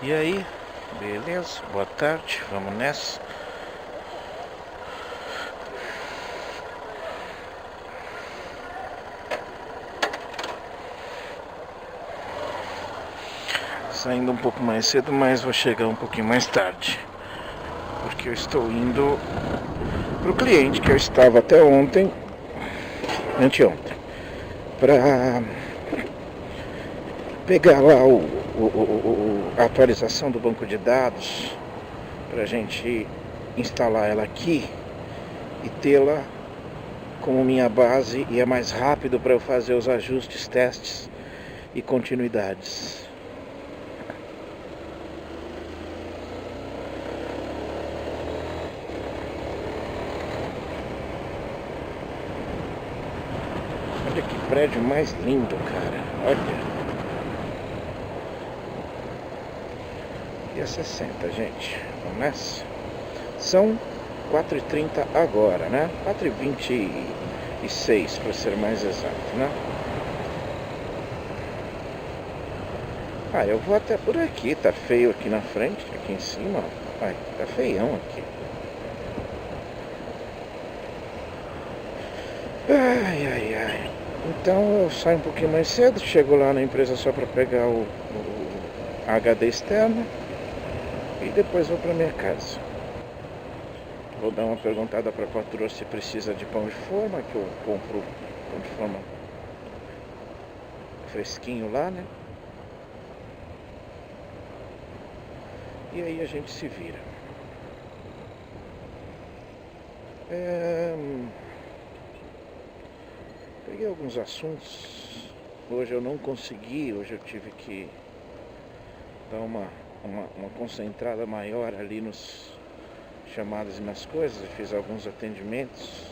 E aí, beleza? Boa tarde, vamos nessa. Saindo um pouco mais cedo, mas vou chegar um pouquinho mais tarde, porque eu estou indo pro cliente que eu estava até ontem, anteontem, para pegar lá a atualização do banco de dados, para a gente instalar ela aqui e tê-la como minha base, e é mais rápido para eu fazer os ajustes, testes e continuidades. Olha que prédio mais lindo, cara. Olha. E a 60, gente. Vamos nessa? São 4h30 agora, né? 4h26 para ser mais exato, né? Eu vou até por aqui. Tá feio aqui na frente, aqui em cima. Ai, tá feião aqui. Ai. Então eu saio um pouquinho mais cedo, chego lá na empresa só para pegar o HD externo e depois vou para minha casa. Vou dar uma perguntada para a patroa se precisa de pão de forma, que eu compro pão de forma fresquinho lá, né? E aí a gente se vira. Peguei alguns assuntos. Hoje eu não consegui, hoje eu tive que dar uma concentrada maior ali nos chamadas e nas coisas. Eu fiz alguns atendimentos.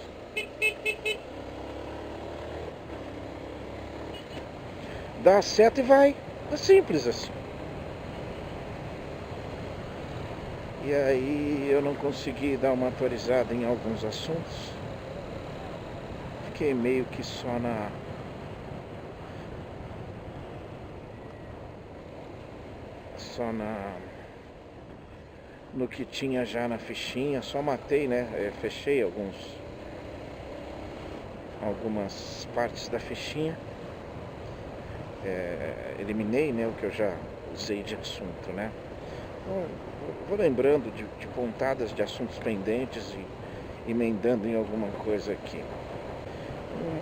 Dá a seta e vai. É simples assim. E aí eu não consegui dar uma atualizada em alguns assuntos. Fiquei meio que só no que tinha já na fichinha. Só matei, né? Fechei algumas partes da fichinha. Eliminei, né, o que eu já usei de assunto, né? Então, vou lembrando de pontadas de assuntos pendentes e emendando em alguma coisa aqui.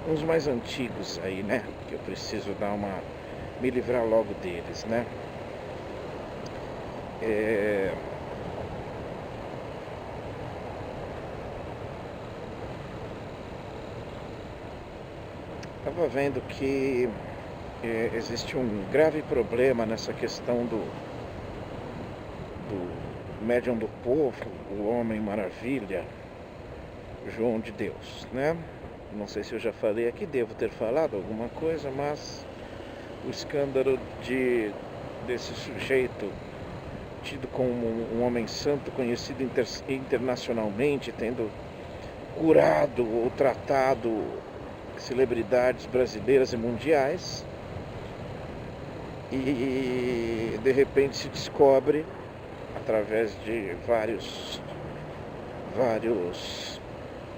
Uns mais antigos aí, né? Que eu preciso me livrar logo deles, né? Estava vendo que existe um grave problema nessa questão do médium do povo, o Homem Maravilha, João de Deus, né? Não sei se eu já falei aqui, devo ter falado alguma coisa, mas o escândalo desse sujeito, tido como um homem santo, conhecido internacionalmente, tendo curado ou tratado celebridades brasileiras e mundiais, e de repente se descobre, através de vários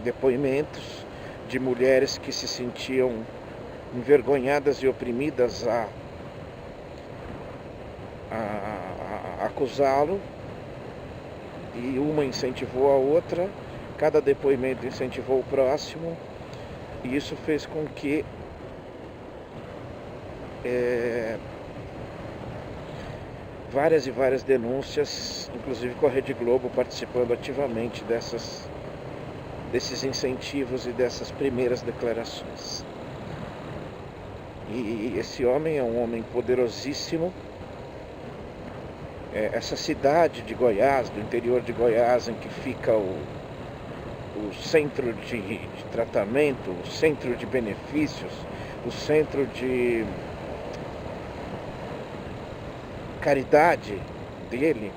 depoimentos de mulheres que se sentiam envergonhadas e oprimidas a acusá-lo, e uma incentivou a outra, cada depoimento incentivou o próximo, e isso fez com que várias e várias denúncias, inclusive com a Rede Globo participando ativamente desses incentivos e dessas primeiras declarações. E esse homem é um homem poderosíssimo. Essa cidade de Goiás, do interior de Goiás, em que fica o centro de tratamento, o centro de benefícios, o centro de caridade dele,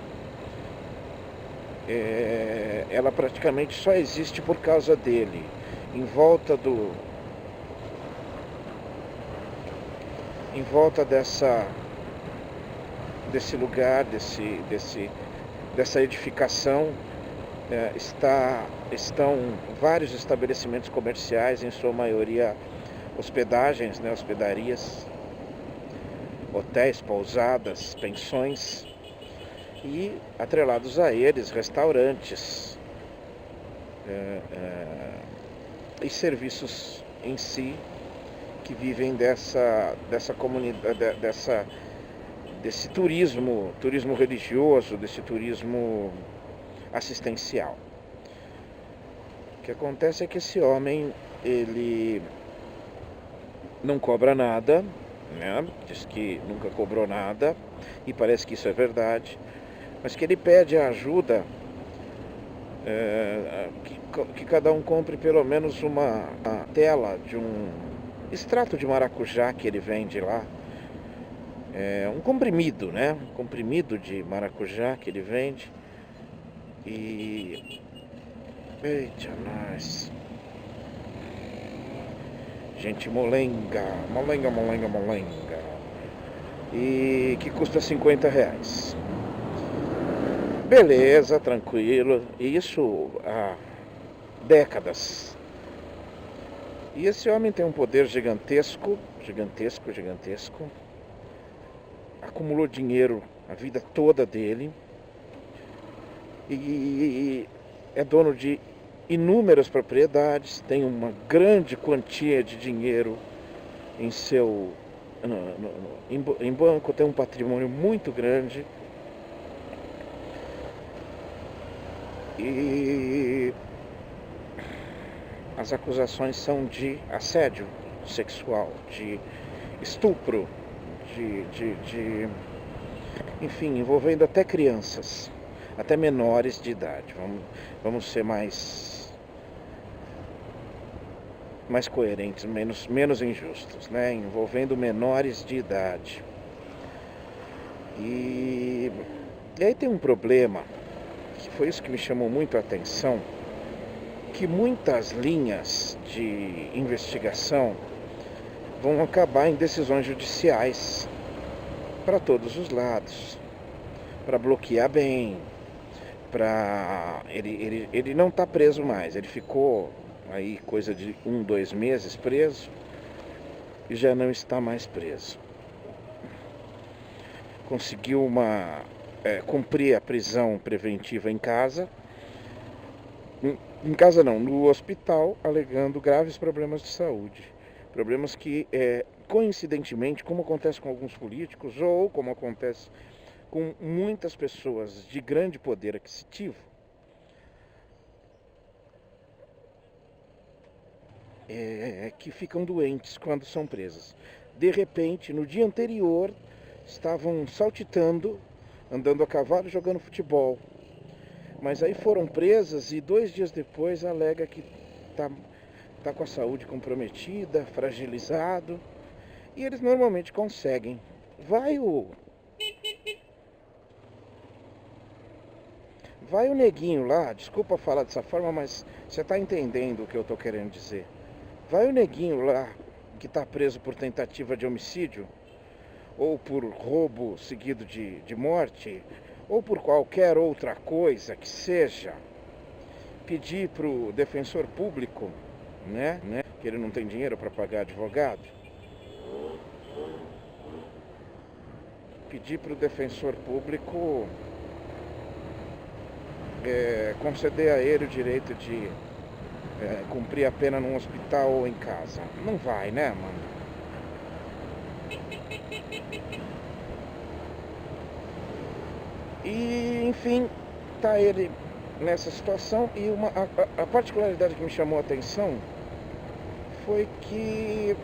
ela praticamente só existe por causa dele. Em volta desse lugar, dessa edificação, estão vários estabelecimentos comerciais, em sua maioria hospedagens, né, hospedarias, hotéis, pousadas, pensões e, atrelados a eles, restaurantes e serviços em si que vivem dessa comunidade, desse turismo religioso, desse turismo assistencial. O que acontece é que esse homem, ele não cobra nada, né? Diz que nunca cobrou nada, e parece que isso é verdade, mas que ele pede a ajuda, que cada um compre pelo menos uma tela de um extrato de maracujá que ele vende lá, um comprimido, né? Um comprimido de maracujá que ele vende. E... eita, nós... gente molenga. E que custa R$50. Beleza, tranquilo. Isso há décadas. E esse homem tem um poder gigantesco. Acumulou dinheiro a vida toda dele. E é dono de inúmeras propriedades, tem uma grande quantia de dinheiro em banco, tem um patrimônio muito grande. E as acusações são de assédio sexual, de estupro, enfim, envolvendo até crianças, até menores de idade. Vamos ser mais coerentes, menos injustos, né? Envolvendo menores de idade. E aí tem um problema, que foi isso que me chamou muito a atenção, que muitas linhas de investigação vão acabar em decisões judiciais para todos os lados, para bloquear bem, ele não está preso mais, ele ficou aí coisa de 2 meses preso e já não está mais preso. Conseguiu cumprir a prisão preventiva em casa. Em casa não, no hospital, alegando graves problemas de saúde. Problemas que, coincidentemente, como acontece com alguns políticos, ou como acontece com muitas pessoas de grande poder aquisitivo, que ficam doentes quando são presas. De repente, no dia anterior, estavam saltitando, andando a cavalo, jogando futebol. Mas aí foram presas e 2 dias depois alega que tá com a saúde comprometida, fragilizado. E eles normalmente conseguem. Vai o neguinho lá, desculpa falar dessa forma, mas você está entendendo o que eu estou querendo dizer. Vai o neguinho lá que está preso por tentativa de homicídio, ou por roubo seguido de morte, ou por qualquer outra coisa que seja, pedir para o defensor público, né, que ele não tem dinheiro para pagar advogado, pedir para o defensor público conceder a ele o direito de cumprir a pena num hospital ou em casa. Não vai, né, mano? E, enfim, tá ele nessa situação. E a particularidade que me chamou a atenção foi que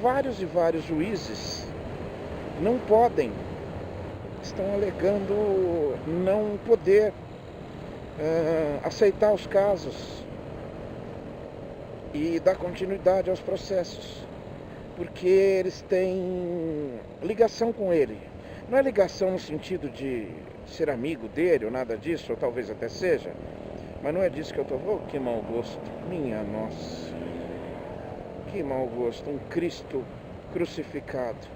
vários juízes não podem, estão alegando não poder aceitar os casos e dar continuidade aos processos, porque eles têm ligação com ele. Não é ligação no sentido de ser amigo dele ou nada disso, ou talvez até seja, mas não é disso que eu estou falando. Que mau gosto, minha nossa, que mau gosto. Um Cristo crucificado,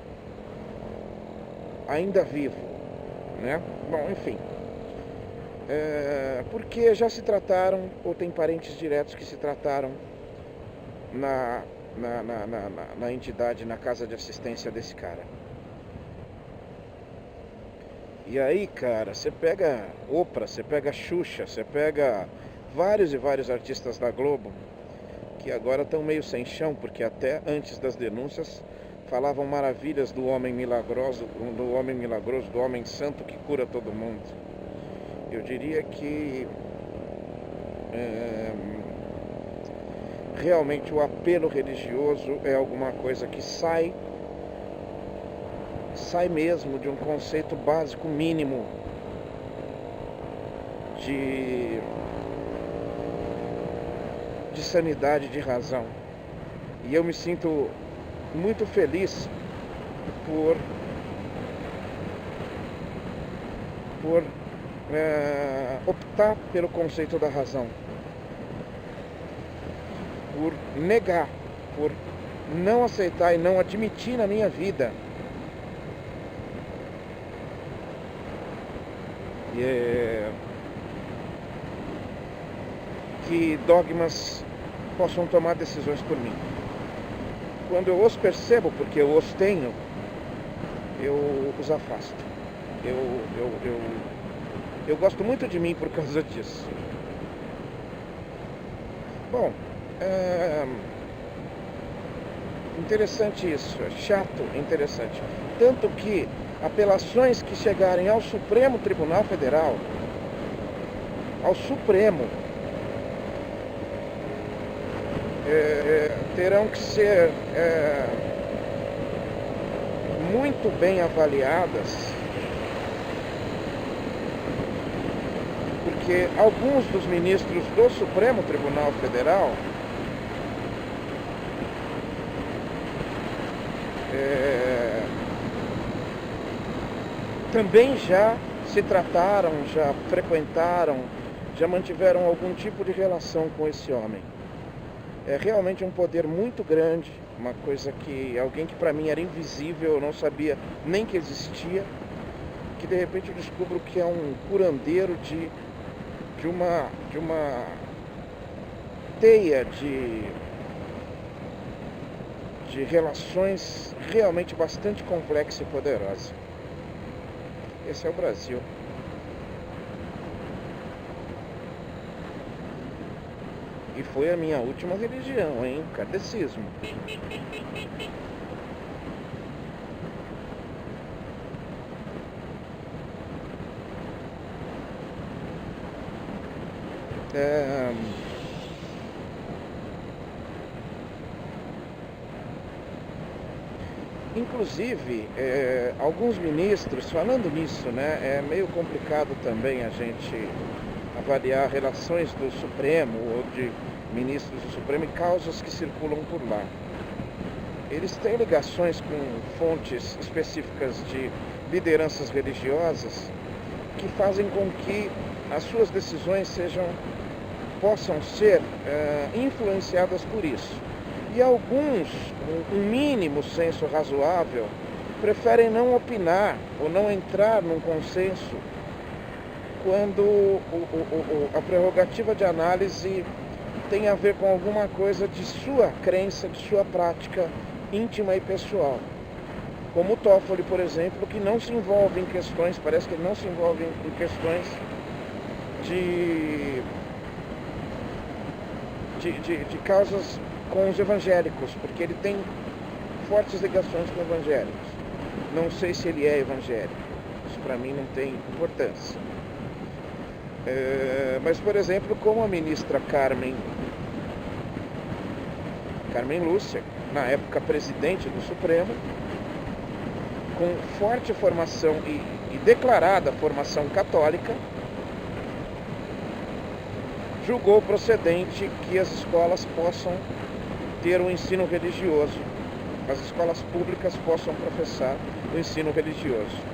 ainda vivo, né? Bom, enfim. Porque já se trataram, ou tem parentes diretos que se trataram na entidade, na casa de assistência desse cara. E aí, cara, você pega Oprah, você pega Xuxa, você pega vários e vários artistas da Globo que agora estão meio sem chão, porque até antes das denúncias falavam maravilhas do homem milagroso, do homem santo que cura todo mundo. Eu diria que realmente o apelo religioso é alguma coisa que sai mesmo de um conceito básico mínimo de sanidade, de razão. E eu me sinto muito feliz por optar pelo conceito da razão, por negar, por não aceitar e não admitir na minha vida que dogmas possam tomar decisões por mim. Quando eu os percebo, porque eu os tenho, eu os afasto. Eu gosto muito de mim por causa disso. Bom, interessante isso, chato, interessante. Tanto que apelações que chegarem ao Supremo Tribunal Federal, ao Supremo, terão que ser muito bem avaliadas, porque alguns dos ministros do Supremo Tribunal Federal também já se trataram, já frequentaram, já mantiveram algum tipo de relação com esse homem. É realmente um poder muito grande, uma coisa que alguém que para mim era invisível, eu não sabia nem que existia, que de repente eu descubro que é um curandeiro de uma teia de relações realmente bastante complexa e poderosa. Esse é o Brasil. E foi a minha última religião, hein? Kardecismo. Inclusive, alguns ministros, falando nisso, né? É meio complicado também a gente avaliar relações do Supremo ou de ministros do Supremo e causas que circulam por lá. Eles têm ligações com fontes específicas de lideranças religiosas que fazem com que as suas decisões possam ser influenciadas por isso. E alguns, com um mínimo senso razoável, preferem não opinar ou não entrar num consenso quando a prerrogativa de análise tem a ver com alguma coisa de sua crença, de sua prática íntima e pessoal. Como o Toffoli, por exemplo, que não se envolve em questões, parece que ele não se envolve em questões de causas com os evangélicos, porque ele tem fortes ligações com evangélicos. Não sei se ele é evangélico, isso para mim não tem importância. Mas, por exemplo, como a ministra Carmen Lúcia, na época presidente do Supremo, com forte formação e declarada formação católica, julgou procedente que as escolas possam ter um ensino religioso, as escolas públicas possam professar o ensino religioso.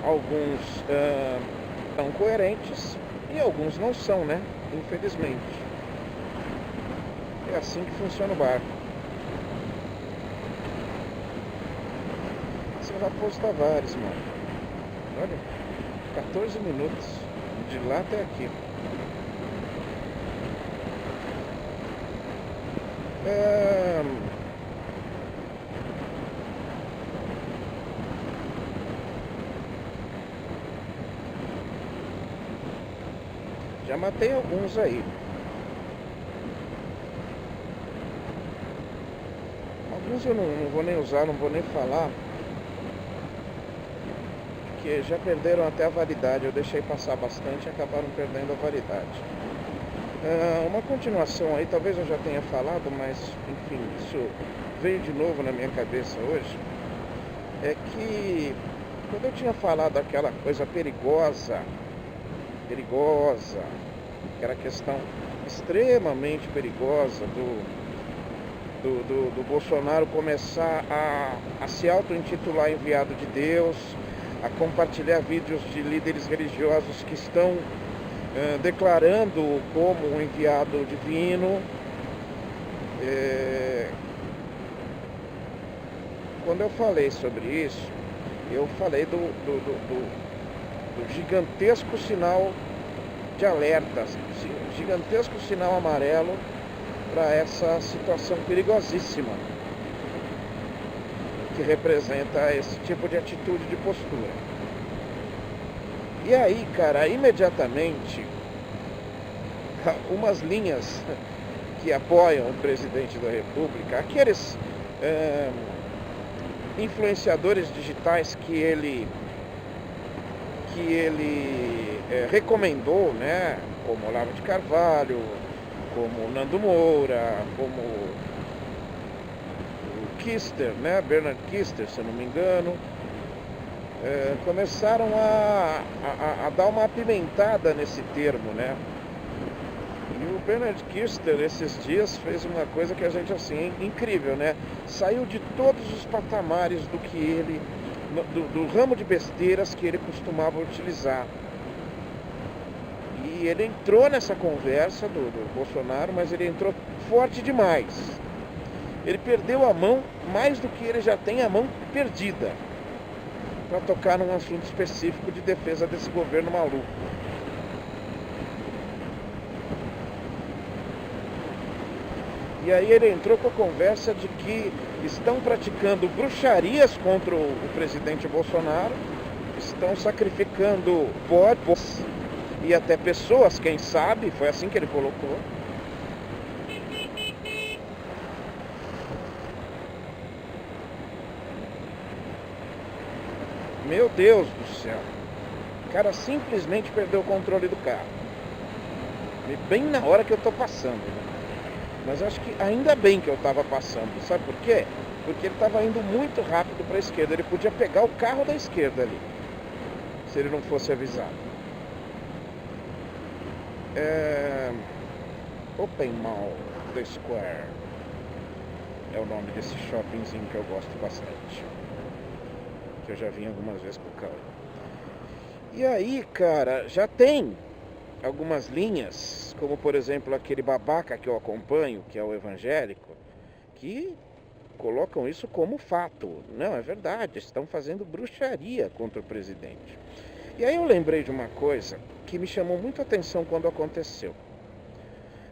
Alguns são coerentes e alguns não são, né? Infelizmente. É assim que funciona o barco. Raposo Tavares, mano. Olha, 14 minutos de lá até aqui. Já matei alguns aí. Alguns eu não vou nem usar, não vou nem falar, porque já perderam até a validade. Eu deixei passar bastante e acabaram perdendo a validade. Uma continuação aí, talvez eu já tenha falado, mas enfim, isso veio de novo na minha cabeça hoje. É que quando eu tinha falado aquela coisa perigosa, aquela questão extremamente perigosa do Bolsonaro começar a se auto-intitular enviado de Deus, a compartilhar vídeos de líderes religiosos que estão declarando como um enviado divino. Quando eu falei sobre isso, eu falei do gigantesco sinal de alerta, gigantesco sinal amarelo para essa situação perigosíssima que representa esse tipo de atitude, de postura. E aí, cara, imediatamente, umas linhas que apoiam o presidente da República, aqueles influenciadores digitais que ele recomendou, né, como Olavo de Carvalho, como Nando Moura, como o Kister, né, Bernard Kister, se eu não me engano, começaram a dar uma apimentada nesse termo, né? E o Bernard Kister, esses dias, fez uma coisa que a gente, assim, incrível, né? Saiu de todos os patamares do que ele, do ramo de besteiras que ele costumava utilizar. E ele entrou nessa conversa do Bolsonaro, mas ele entrou forte demais. Ele perdeu a mão mais do que ele já tem a mão perdida, para tocar num assunto específico de defesa desse governo maluco. E aí ele entrou com a conversa de que estão praticando bruxarias contra o presidente Bolsonaro, estão sacrificando bodes e até pessoas, quem sabe, foi assim que ele colocou. Meu Deus do céu, o cara simplesmente perdeu o controle do carro, e bem na hora que eu tô passando, né? Mas acho que ainda bem que eu estava passando. Sabe por quê? Porque ele estava indo muito rápido para a esquerda. Ele podia pegar o carro da esquerda ali, se ele não fosse avisado. Open Mall The Square é o nome desse shoppingzinho que eu gosto bastante, que eu já vim algumas vezes com o carro. E aí, cara, já tem algumas linhas, como por exemplo aquele babaca que eu acompanho, que é o evangélico, que colocam isso como fato. Não, é verdade, estão fazendo bruxaria contra o presidente. E aí eu lembrei de uma coisa que me chamou muito a atenção quando aconteceu.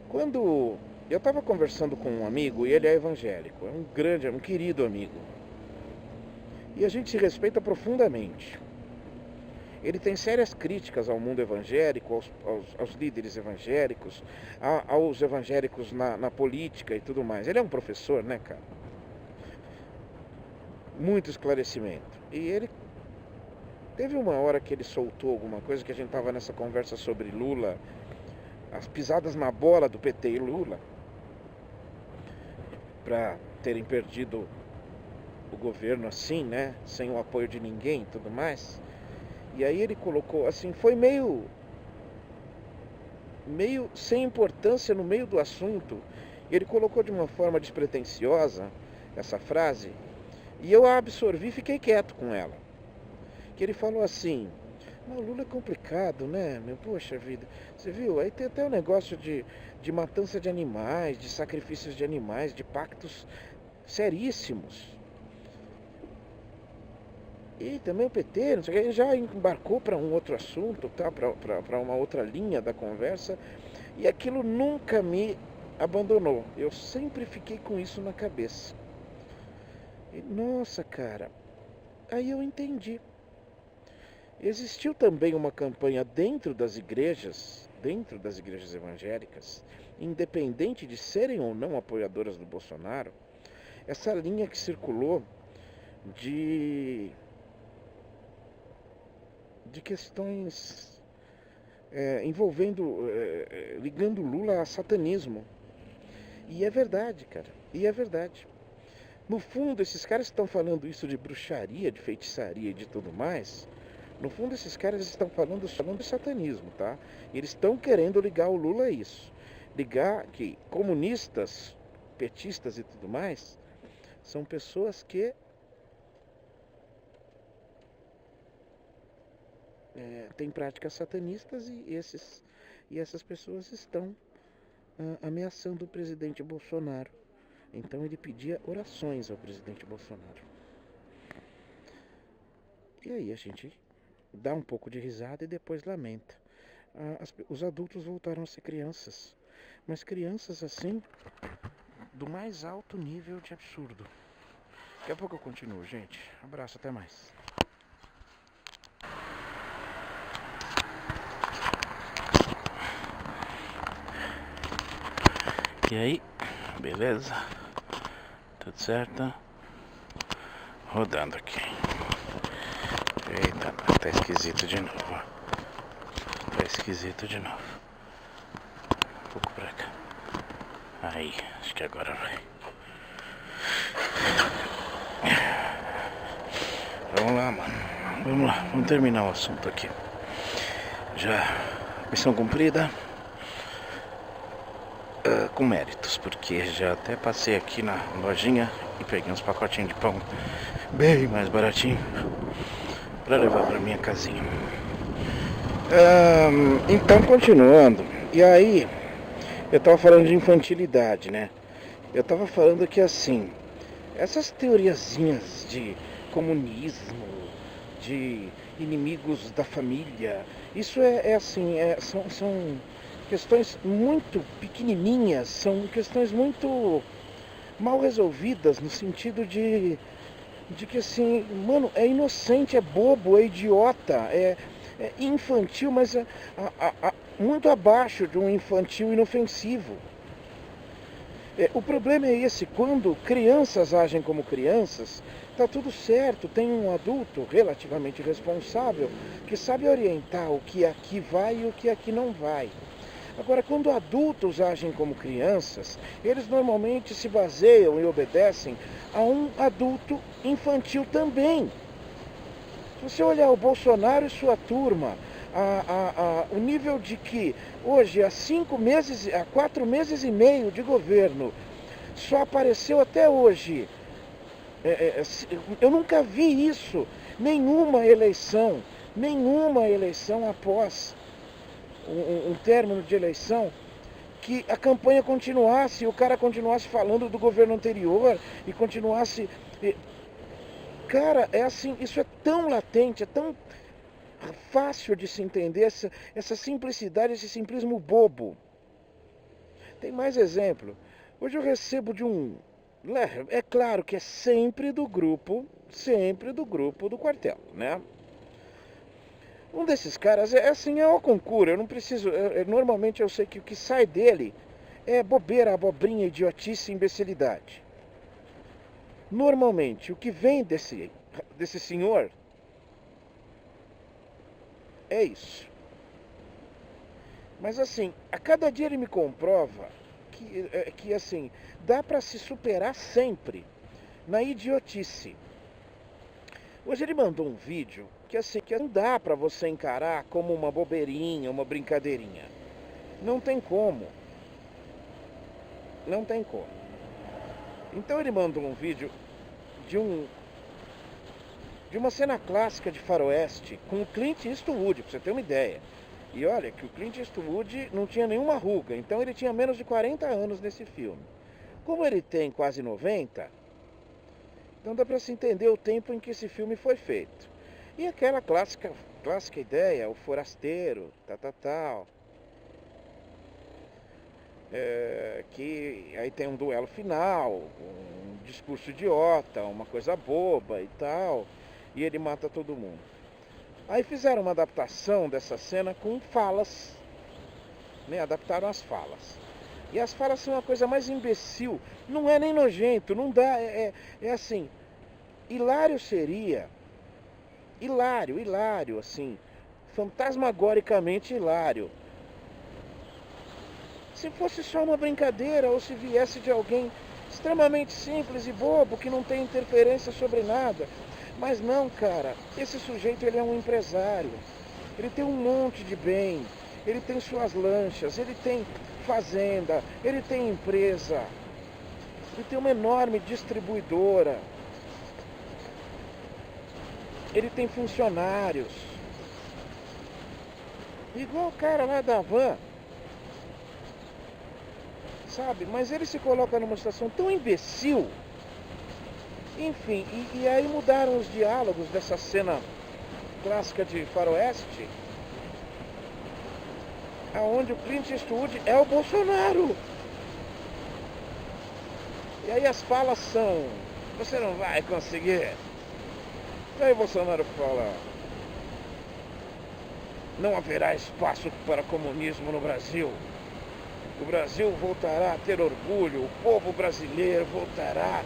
Quando eu estava conversando com um amigo, e ele é evangélico, é um querido amigo, e a gente se respeita profundamente. Ele tem sérias críticas ao mundo evangélico, aos líderes evangélicos, aos evangélicos na política e tudo mais. Ele é um professor, né, cara? Muito esclarecimento. E ele teve uma hora que ele soltou alguma coisa, que a gente estava nessa conversa sobre Lula, as pisadas na bola do PT e Lula, para terem perdido o governo assim, né, sem o apoio de ninguém e tudo mais. E aí ele colocou assim, foi meio sem importância no meio do assunto. Ele colocou de uma forma despretensiosa essa frase, e eu a absorvi e fiquei quieto com ela. Que ele falou assim: o Lula é complicado, né, meu? Poxa vida, você viu? Aí tem até o negócio de matança de animais, de sacrifícios de animais, de pactos seríssimos. E também o PT, não sei o que, ele já embarcou para um outro assunto, tá? Para uma outra linha da conversa. E aquilo nunca me abandonou. Eu sempre fiquei com isso na cabeça. E, nossa, cara, aí eu entendi. Existiu também uma campanha dentro das igrejas evangélicas, independente de serem ou não apoiadoras do Bolsonaro, essa linha que circulou de questões ligando Lula a satanismo. E é verdade, cara, e é verdade. No fundo, esses caras que estão falando isso de bruxaria, de feitiçaria e de tudo mais, no fundo esses caras estão falando de satanismo, tá? E eles estão querendo ligar o Lula a isso. Ligar que comunistas, petistas e tudo mais, são pessoas que têm práticas satanistas e essas pessoas estão ameaçando o presidente Bolsonaro. Então ele pedia orações ao presidente Bolsonaro. E aí a gente dá um pouco de risada e depois lamenta. Os adultos voltaram a ser crianças, mas crianças assim, do mais alto nível de absurdo. Daqui a pouco eu continuo, gente. Abraço, até mais. E aí, beleza? Tudo certo? Rodando aqui. Eita, tá esquisito de novo. Tá esquisito de novo. Um pouco pra cá. Aí, acho que agora vai. Vamos lá, mano. Vamos lá, vamos terminar o assunto aqui. Já, missão cumprida. Com méritos, porque já até passei aqui na lojinha e peguei uns pacotinhos de pão bem mais baratinho para levar para minha casinha. Então, continuando, e aí eu tava falando de infantilidade, né? Eu tava falando que assim, essas teoriazinhas de comunismo, de inimigos da família, isso são questões muito pequenininhas, são questões muito mal resolvidas, no sentido de que assim, mano, é inocente, é bobo, é idiota, é infantil, mas muito abaixo de um infantil inofensivo. O problema é esse, quando crianças agem como crianças, tá tudo certo, tem um adulto relativamente responsável que sabe orientar o que aqui vai e o que aqui não vai. Agora, quando adultos agem como crianças, eles normalmente se baseiam e obedecem a um adulto infantil também. Se você olhar o Bolsonaro e sua turma, o nível de que hoje, há 4 meses e meio de governo, só apareceu até hoje, eu nunca vi isso, nenhuma eleição após um término de eleição, que a campanha continuasse, o cara continuasse falando do governo anterior e continuasse... Cara, é assim, isso é tão latente, é tão fácil de se entender, essa simplicidade, esse simplismo bobo. Tem mais exemplo. Hoje eu recebo de um... É claro que é sempre do grupo do quartel, né? Um desses caras é ao concurso, eu não preciso... normalmente eu sei que o que sai dele é bobeira, abobrinha, idiotice e imbecilidade. Normalmente, o que vem desse senhor é isso. Mas assim, a cada dia ele me comprova que assim, dá para se superar sempre na idiotice. Hoje ele mandou um vídeo que assim, que não dá para você encarar como uma bobeirinha, uma brincadeirinha. Não tem como. Não tem como. Então ele mandou um vídeo de uma cena clássica de faroeste com o Clint Eastwood, pra você ter uma ideia. E olha que o Clint Eastwood não tinha nenhuma ruga, então ele tinha menos de 40 anos nesse filme. Como ele tem quase 90, Então dá para se entender o tempo em que esse filme foi feito. E aquela clássica ideia, o forasteiro, tal. Que aí tem um duelo final, um discurso idiota, uma coisa boba e tal, e ele mata todo mundo. Aí fizeram uma adaptação dessa cena com falas, né? Adaptaram as falas. E as falas são a coisa mais imbecil, não é nem nojento, não dá, é assim, hilário seria, hilário, assim, fantasmagoricamente hilário, se fosse só uma brincadeira ou se viesse de alguém extremamente simples e bobo, que não tem interferência sobre nada. Mas não, cara, esse sujeito ele é um empresário, ele tem um monte de bem, ele tem suas lanchas, ele tem fazenda, ele tem empresa, ele tem uma enorme distribuidora, ele tem funcionários, igual o cara lá da van, sabe? Mas ele se coloca numa situação tão imbecil. Enfim, e aí mudaram os diálogos dessa cena clássica de faroeste, aonde o Clint Eastwood é o Bolsonaro. E aí as falas são: você não vai conseguir. E aí o Bolsonaro fala: não haverá espaço para comunismo no Brasil. O Brasil voltará a ter orgulho, o povo brasileiro voltará.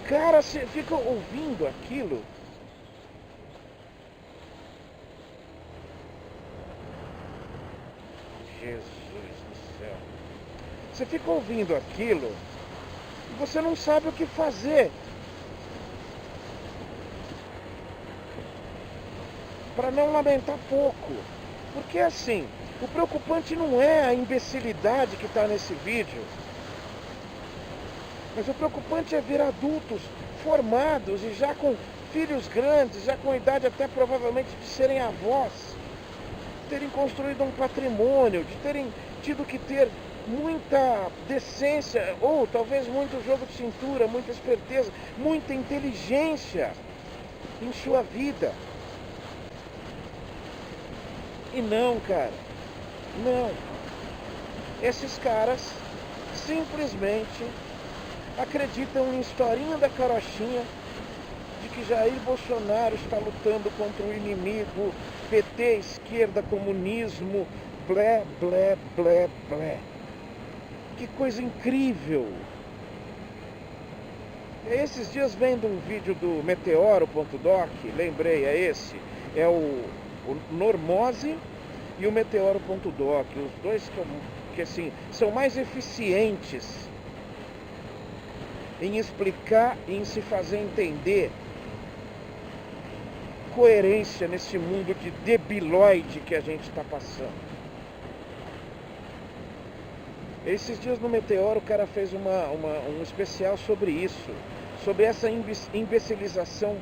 Cara, você fica ouvindo aquilo. Jesus do céu. Você fica ouvindo aquilo e você não sabe o que fazer para não lamentar pouco. Porque assim, o preocupante não é a imbecilidade que está nesse vídeo, mas o preocupante é ver adultos formados e já com filhos grandes, já com idade até provavelmente de serem avós, terem construído um patrimônio, de terem tido que ter muita decência, ou talvez muito jogo de cintura, muita esperteza, muita inteligência em sua vida. E não, cara, não. Esses caras simplesmente acreditam em historinha da carochinha de que Jair Bolsonaro está lutando contra o inimigo, PT, esquerda, comunismo, blé, blé, blé, blé. Que coisa incrível! Esses dias vendo um vídeo do Meteoro.doc, lembrei, é esse, é o Normose e o Meteoro.doc, os dois que assim, são mais eficientes em explicar e em se fazer entender coerência nesse mundo de debilóide que a gente está passando. Esses dias no Meteoro o cara fez um especial sobre isso, sobre essa imbecilização,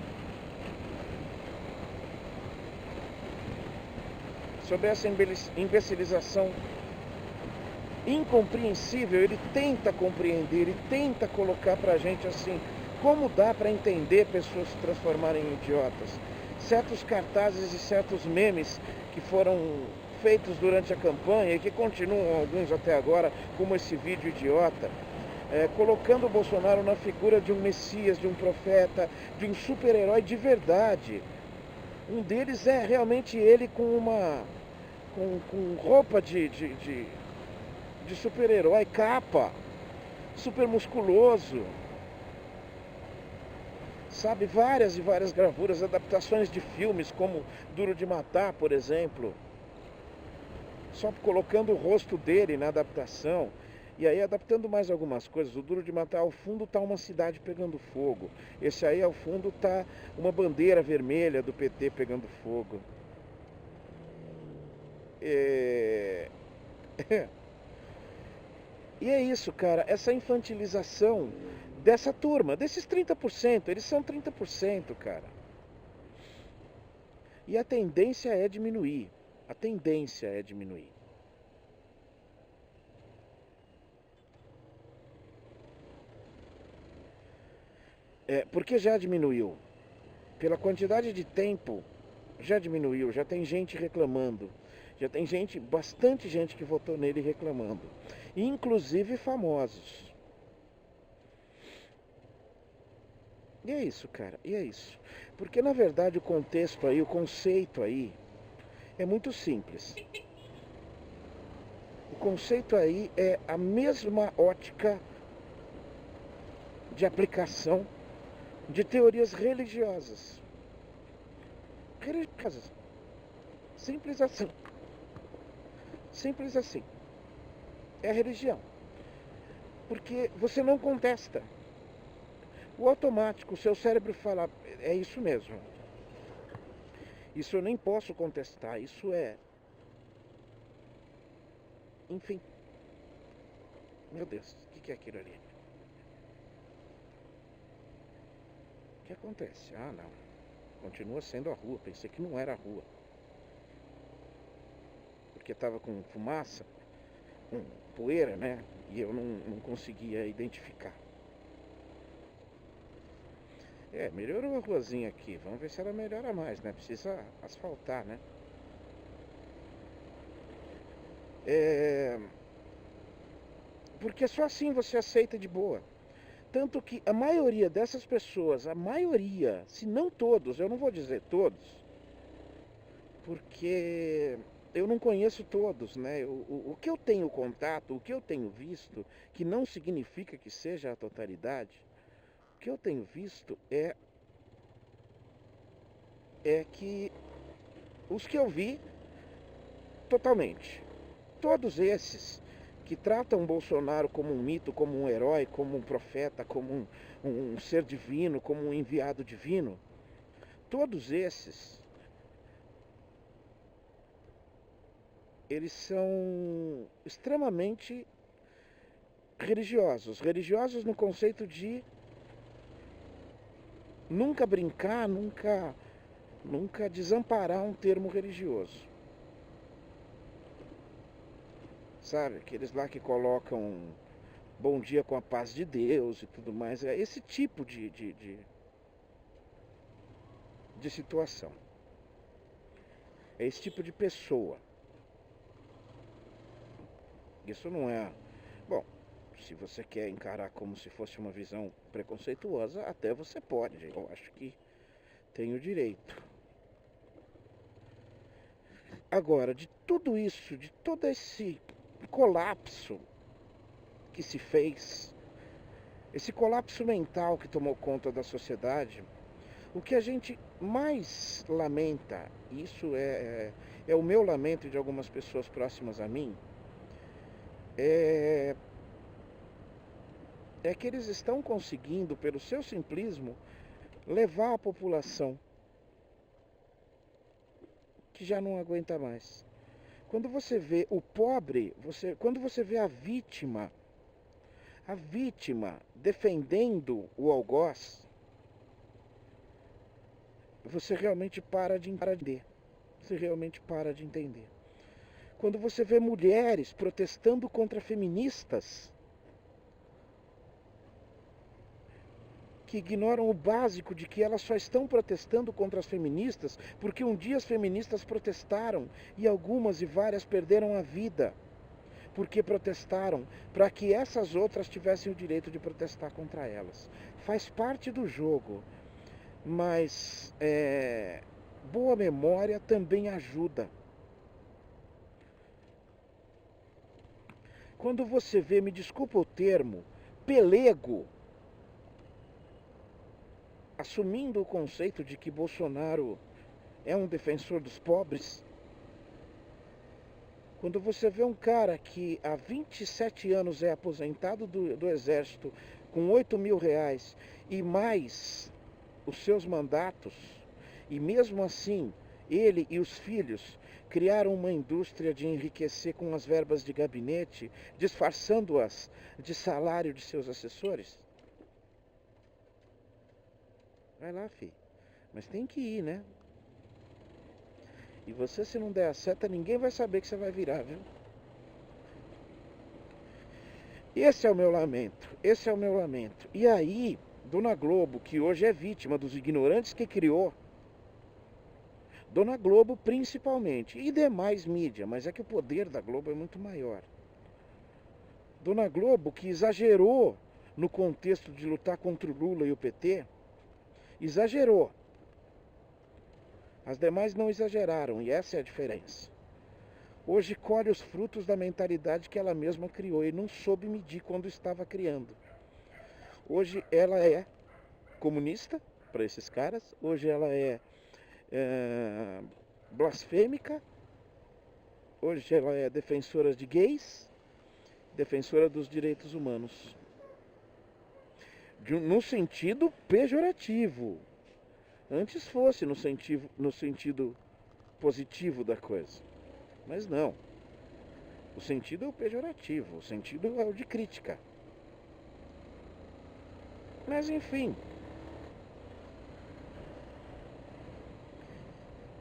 incompreensível. Ele tenta compreender, ele tenta colocar pra gente assim, como dá para entender pessoas se transformarem em idiotas. Certos cartazes e certos memes que foram feitos durante a campanha e que continuam alguns até agora, como esse vídeo idiota, colocando o Bolsonaro na figura de um messias, de um profeta, de um super-herói de verdade. Um deles é realmente ele com roupa de super-herói, capa, super musculoso, sabe, várias e várias gravuras, adaptações de filmes como Duro de Matar, por exemplo, só colocando o rosto dele na adaptação. E aí adaptando mais algumas coisas. O Duro de Matar, ao fundo tá uma cidade pegando fogo, esse aí ao fundo tá uma bandeira vermelha do PT pegando fogo. E é isso, cara, essa infantilização dessa turma, desses 30%, eles são 30%, cara. E a tendência é diminuir. A tendência é diminuir. Porque já diminuiu. Pela quantidade de tempo, já diminuiu. Já tem gente reclamando. Já tem gente, bastante gente que votou nele reclamando. Inclusive famosos. E é isso, cara. E é isso. Porque na verdade o contexto aí, o conceito aí, é muito simples. O conceito aí é a mesma ótica de aplicação de teorias religiosas. Religiosas. Simples assim. Simples assim. É a religião. Porque você não contesta. O automático, o seu cérebro fala, é isso mesmo. Isso eu nem posso contestar, isso é... Enfim. Meu Deus, o que é aquilo ali? O que acontece? Ah, não. Continua sendo a rua, pensei que não era a rua. Porque estava com fumaça, com poeira, né? E eu não conseguia identificar. Melhorou a ruazinha aqui. Vamos ver se ela melhora mais, né? Precisa asfaltar, né? Porque só assim você aceita de boa. Tanto que a maioria dessas pessoas, a maioria, se não todos, eu não vou dizer todos, porque eu não conheço todos, né? O que eu tenho contato, o que eu tenho visto, que não significa que seja a totalidade, o que eu tenho visto é que os que eu vi totalmente, todos esses que tratam Bolsonaro como um mito, como um herói, como um profeta, como um ser divino, como um enviado divino, todos esses, eles são extremamente religiosos. Religiosos no conceito de nunca brincar, nunca desamparar um termo religioso. Sabe, aqueles lá que colocam bom dia com a paz de Deus e tudo mais. É esse tipo de situação. É esse tipo de pessoa. Isso não é... Bom, se você quer encarar como se fosse uma visão preconceituosa, até você pode. Eu acho que tem o direito. Agora, de tudo isso, de todo esse colapso que se fez, esse colapso mental que tomou conta da sociedade, o que a gente mais lamenta, isso é o meu lamento de algumas pessoas próximas a mim, é que eles estão conseguindo, pelo seu simplismo, levar a população que já não aguenta mais. Quando você vê o pobre, quando você vê a vítima defendendo o algoz, você realmente para de entender. Você realmente para de entender. Quando você vê mulheres protestando contra feministas, que ignoram o básico de que elas só estão protestando contra as feministas porque um dia as feministas protestaram e algumas e várias perderam a vida porque protestaram para que essas outras tivessem o direito de protestar contra elas. Faz parte do jogo, mas boa memória também ajuda. Quando você vê, me desculpa o termo, pelego, assumindo o conceito de que Bolsonaro é um defensor dos pobres, quando você vê um cara que há 27 anos é aposentado do exército com 8 mil reais e mais os seus mandatos, e mesmo assim ele e os filhos criaram uma indústria de enriquecer com as verbas de gabinete, disfarçando-as de salário de seus assessores. Vai lá, filho. Mas tem que ir, né? E você, se não der a seta, ninguém vai saber que você vai virar, viu? Esse é o meu lamento. Esse é o meu lamento. E aí, Dona Globo, que hoje é vítima dos ignorantes que criou. Dona Globo principalmente, e demais mídia, mas é que o poder da Globo é muito maior. Dona Globo, que exagerou no contexto de lutar contra o Lula e o PT, exagerou. As demais não exageraram, e essa é a diferença. Hoje colhe os frutos da mentalidade que ela mesma criou e não soube medir quando estava criando. Hoje ela é comunista para esses caras, hoje ela é blasfêmica, hoje ela é defensora de gays, defensora dos direitos humanos. No sentido pejorativo. Antes fosse no sentido positivo da coisa. Mas não. O sentido é o pejorativo, o sentido é o de crítica. Mas enfim.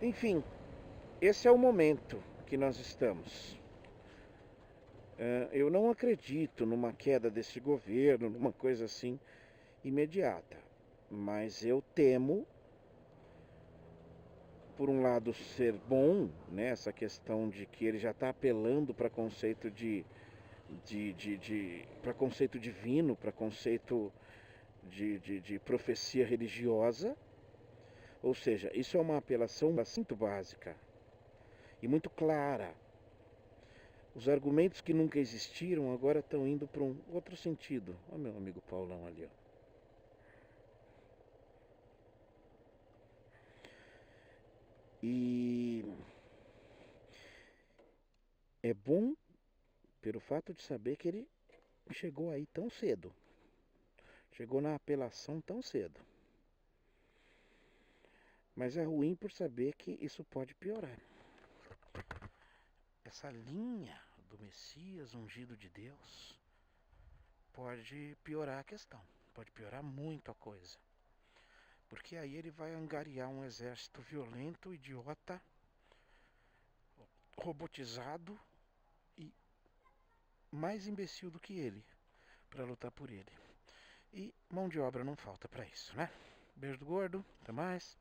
Enfim, esse é o momento que nós estamos. Eu não acredito numa queda desse governo, numa coisa assim imediata. Mas eu temo, por um lado, ser bom, né, essa questão de que ele já está apelando para conceito para conceito divino, para conceito de profecia religiosa. Ou seja, isso é uma apelação muito básica e muito clara. Os argumentos que nunca existiram agora estão indo para um outro sentido. Olha meu amigo Paulão ali, ó. E é bom pelo fato de saber que ele chegou aí tão cedo. Chegou na apelação tão cedo. Mas é ruim por saber que isso pode piorar. Essa linha do Messias ungido de Deus pode piorar a questão. Pode piorar muito a coisa. Porque aí ele vai angariar um exército violento, idiota, robotizado e mais imbecil do que ele para lutar por ele. E mão de obra não falta para isso, né? Beijo do gordo, até mais.